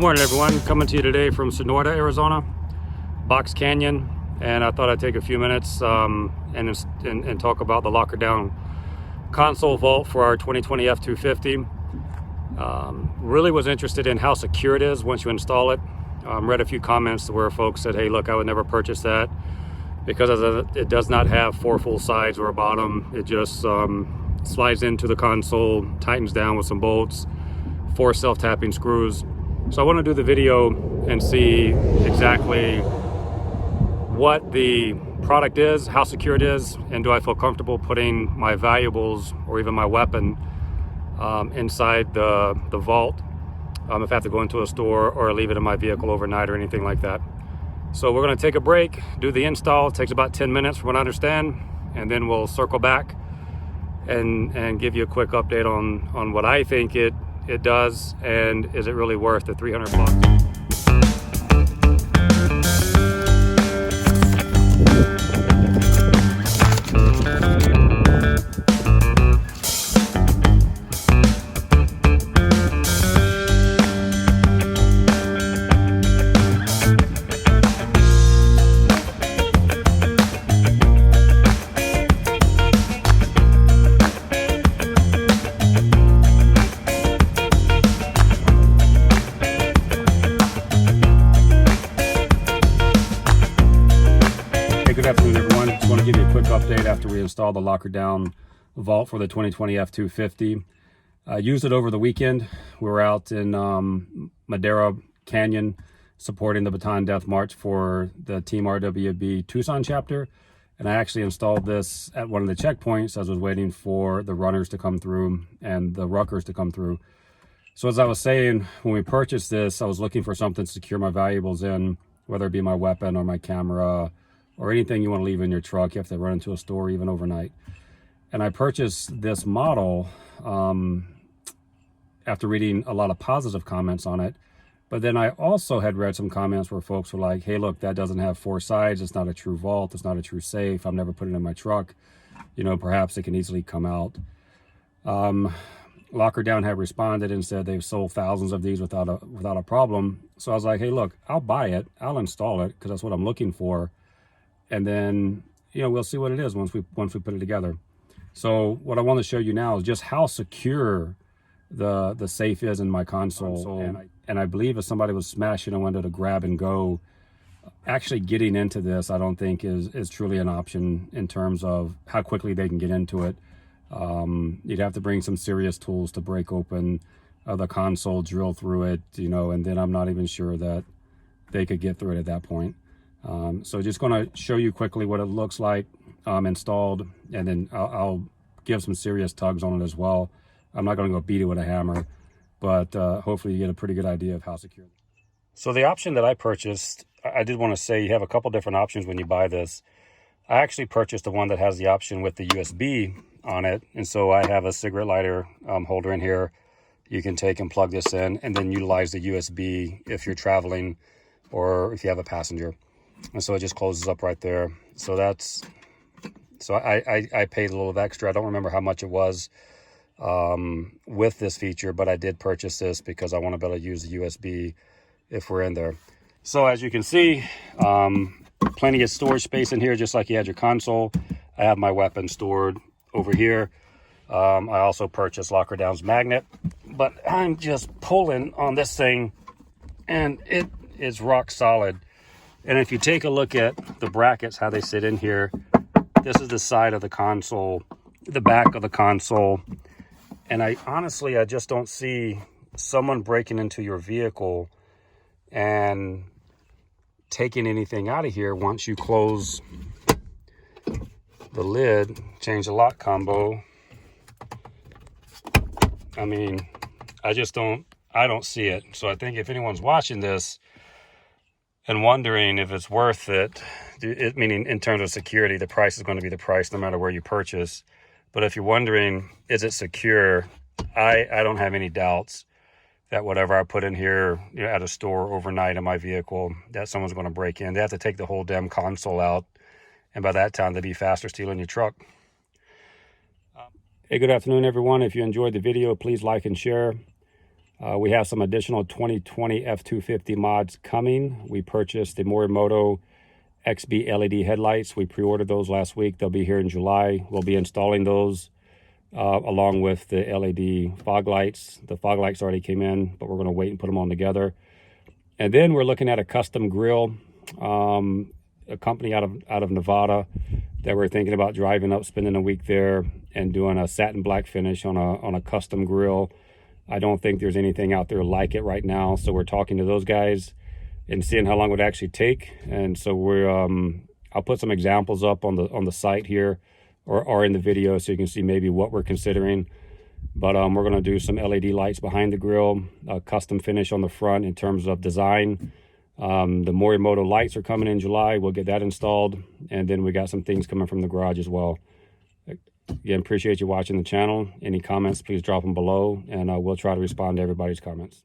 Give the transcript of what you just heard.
Good morning, everyone. Coming to you today from Sonora, Arizona, Box Canyon, and I thought I'd take a few minutes and talk about the locker down console vault for our 2020 F250. Really was interested in how secure it is once you install it. Read a few comments where folks said, hey, look, I would never purchase that because it does not have four full sides or a bottom. It just slides into the console, tightens down with some bolts, 4 self-tapping screws. So I want to do the video and see exactly what the product is, how secure it is, and do I feel comfortable putting my valuables or even my weapon inside the vault if I have to go into a store or leave it in my vehicle overnight or anything like that. So we're going to take a break, do the install. It takes about 10 minutes from what I understand, and then we'll circle back and give you a quick update on what I think it does, and is it really worth the $300? Good afternoon, everyone. Just want to give you a quick update after we installed the locker down vault for the 2020 F250. I used it over the weekend. We were out in Madera Canyon supporting the Baton Death March for the Team RWB Tucson chapter. And I actually installed this at one of the checkpoints as I was waiting for the runners to come through and the ruckers to come through. So as I was saying, when we purchased this, I was looking for something to secure my valuables in, whether it be my weapon or my camera, or anything you want to leave in your truck. You have to run into a store even overnight. And I purchased this model after reading a lot of positive comments on it. But then I also had read some comments where folks were like, hey, look, that doesn't have 4 sides. It's not a true vault. It's not a true safe. I've never put it in my truck. You know, perhaps it can easily come out. Locker Down had responded and said they've sold thousands of these without a problem. So I was like, hey, look, I'll buy it. I'll install it because that's what I'm looking for. And then, you know, we'll see what it is once we put it together. So what I want to show you now is just how secure the safe is in my console. And I believe if somebody was smashing a window to grab and go, actually getting into this, I don't think is truly an option in terms of how quickly they can get into it. You'd have to bring some serious tools to break open the console, drill through it, you know, and then I'm not even sure that they could get through it at that point. So just going to show you quickly what it looks like installed, and then I'll give some serious tugs on it as well. I'm not going to go beat it with a hammer, but hopefully you get a pretty good idea of how secure. So the option that I purchased, I did want to say you have a couple different options when you buy this. I actually purchased the one that has the option with the USB on it, and so I have a cigarette lighter holder in here. You can take and plug this in and then utilize the USB if you're traveling or if you have a passenger. And so it just closes up right there. So I paid a little extra. I don't remember how much it was with this feature, but I did purchase this because I want to be able to use the USB if we're in there. So as you can see, plenty of storage space in here, just like you had your console. I have my weapon stored over here. I also purchased Locker Down's magnet, but I'm just pulling on this thing and it is rock solid. And if you take a look at the brackets, how they sit in here, this is the side of the console, the back of the console. And I just don't see someone breaking into your vehicle and taking anything out of here once you close the lid, change the lock combo. I mean, I don't see it. So I think if anyone's watching this and wondering if it's worth it, meaning in terms of security, the price is going to be the price no matter where you purchase. But if you're wondering, is it secure? I don't have any doubts that whatever I put in here, you know, at a store overnight in my vehicle, that someone's going to break in. They have to take the whole damn console out, and by that time, they'd be faster stealing your truck. Hey, good afternoon, everyone. If you enjoyed the video, please like and share. We have some additional 2020 F250 mods coming. We purchased the Morimoto XB LED headlights. We pre-ordered those last week. They'll be here in July. We'll be installing those along with the LED fog lights. The fog lights already came in, but we're going to wait and put them on together. And then we're looking at a custom grill, a company out of Nevada that we're thinking about driving up, spending a week there, and doing a satin black finish on a custom grill. I don't think there's anything out there like it right now, so we're talking to those guys and seeing how long it would actually take. And so we're I'll put some examples up on the site here or in the video so you can see maybe what we're considering. But we're going to do some LED lights behind the grill, a custom finish on the front in terms of design. The Morimoto lights are coming in July. We'll get that installed. And then we got some things coming from the garage as well. Again, appreciate you watching the channel. Any comments, please drop them below, and we'll try to respond to everybody's comments.